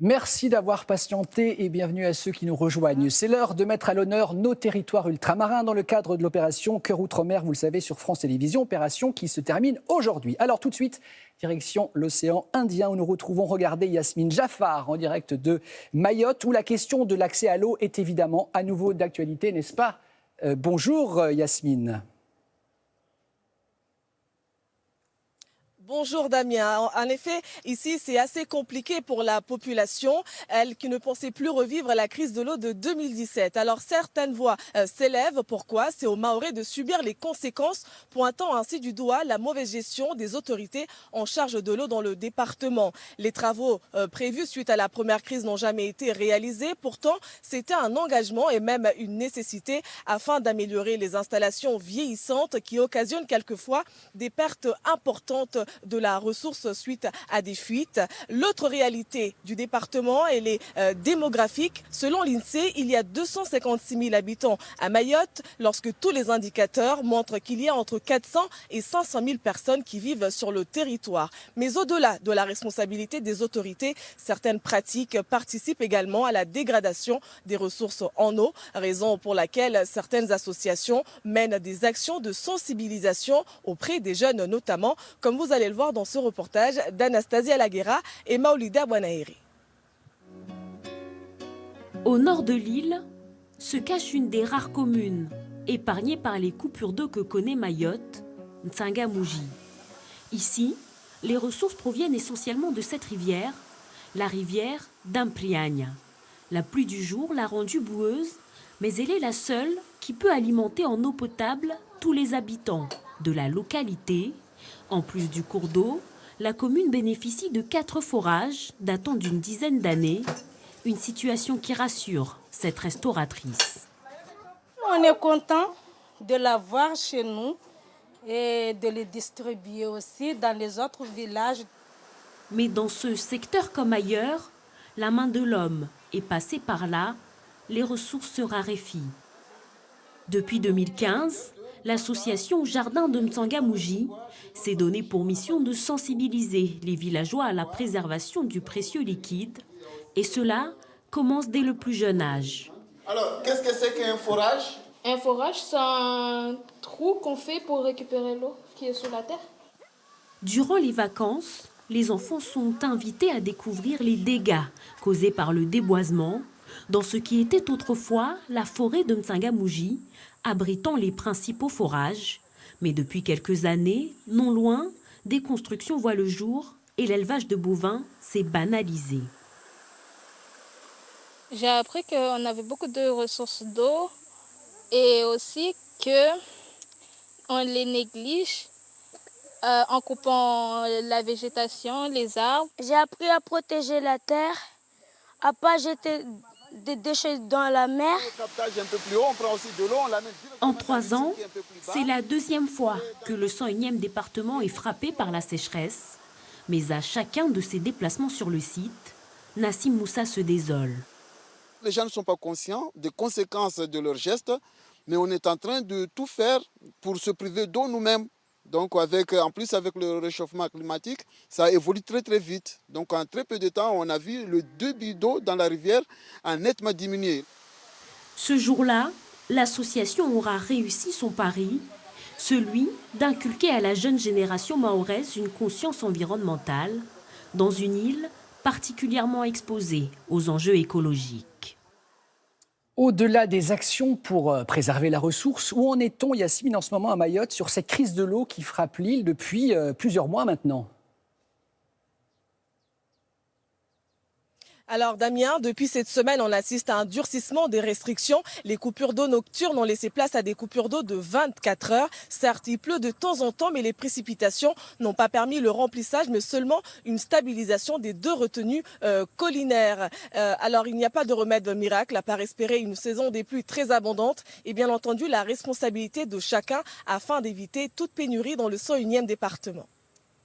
Merci d'avoir patienté et bienvenue à ceux qui nous rejoignent. C'est l'heure de mettre à l'honneur nos territoires ultramarins dans le cadre de l'opération Cœur Outre-mer, vous le savez, sur France Télévisions, opération qui se termine aujourd'hui. Alors tout de suite, direction l'océan Indien où nous retrouvons, regardez, Yasmine Jaffar en direct de Mayotte, où la question de l'accès à l'eau est évidemment à nouveau d'actualité, n'est-ce pas ? Bonjour Yasmine. Bonjour Damien. En effet, ici c'est assez compliqué pour la population, elle qui ne pensait plus revivre la crise de l'eau de 2017. Alors certaines voix s'élèvent. Pourquoi ? C'est aux Mahorais de subir les conséquences, pointant ainsi du doigt la mauvaise gestion des autorités en charge de l'eau dans le département. Les travaux prévus suite à la première crise n'ont jamais été réalisés. Pourtant, c'était un engagement et même une nécessité afin d'améliorer les installations vieillissantes qui occasionnent quelquefois des pertes importantes de la ressource suite à des fuites. L'autre réalité du département, elle est démographique. Selon l'INSEE, il y a 256 000 habitants à Mayotte, lorsque tous les indicateurs montrent qu'il y a entre 400 et 500 000 personnes qui vivent sur le territoire. Mais au-delà de la responsabilité des autorités, certaines pratiques participent également à la dégradation des ressources en eau, raison pour laquelle certaines associations mènent des actions de sensibilisation auprès des jeunes notamment, comme vous allez le voir dans ce reportage d'Anastasia Laguera et Maolida Bouanaïri. Au nord de l'île se cache une des rares communes épargnées par les coupures d'eau que connaît Mayotte, M'Tsangamouji. Ici, les ressources proviennent essentiellement de cette rivière, la rivière d'Ampriagne. La pluie du jour l'a rendue boueuse, mais elle est la seule qui peut alimenter en eau potable tous les habitants de la localité. En plus du cours d'eau, la commune bénéficie de 4 forages datant d'une dizaine d'années, une situation qui rassure cette restauratrice. On est content de l'avoir chez nous et de les distribuer aussi dans les autres villages. Mais dans ce secteur comme ailleurs, la main de l'homme est passée par là, les ressources se raréfient. Depuis 2015, l'association Jardin de M'Tsangamouji s'est donnée pour mission de sensibiliser les villageois à la préservation du précieux liquide. Et cela commence dès le plus jeune âge. Alors, qu'est-ce que c'est qu'un forage ? Un forage, c'est un trou qu'on fait pour récupérer l'eau qui est sous la terre. Durant les vacances, les enfants sont invités à découvrir les dégâts causés par le déboisement dans ce qui était autrefois la forêt de M'Tsangamouji, abritant les principaux forages. Mais depuis quelques années, non loin, des constructions voient le jour et l'élevage de bovins s'est banalisé. J'ai appris qu'on avait beaucoup de ressources d'eau et aussi qu'on les néglige en coupant la végétation, les arbres. J'ai appris à protéger la terre, à ne pas jeter des déchets dans la mer. En 3 ans, c'est la 2e fois que le 101e département est frappé par la sécheresse. Mais à chacun de ses déplacements sur le site, Nassim Moussa se désole. Les gens ne sont pas conscients des conséquences de leurs gestes, mais on est en train de tout faire pour se priver d'eau nous-mêmes. Donc en plus avec le réchauffement climatique, ça évolue très très vite. Donc en très peu de temps, on a vu le débit d'eau dans la rivière a nettement diminué. Ce jour-là, l'association aura réussi son pari, celui d'inculquer à la jeune génération mahoraise une conscience environnementale dans une île particulièrement exposée aux enjeux écologiques. Au-delà des actions pour préserver la ressource, où en est-on, Yasmine, en ce moment à Mayotte, sur cette crise de l'eau qui frappe l'île depuis plusieurs mois maintenant ? Alors Damien, depuis cette semaine, on assiste à un durcissement des restrictions. Les coupures d'eau nocturnes ont laissé place à des coupures d'eau de 24 heures. Certes, il pleut de temps en temps, mais les précipitations n'ont pas permis le remplissage, mais seulement une stabilisation des 2 retenues collinaires. Alors il n'y a pas de remède miracle, à part espérer une saison des pluies très abondante et bien entendu la responsabilité de chacun afin d'éviter toute pénurie dans le 101e département.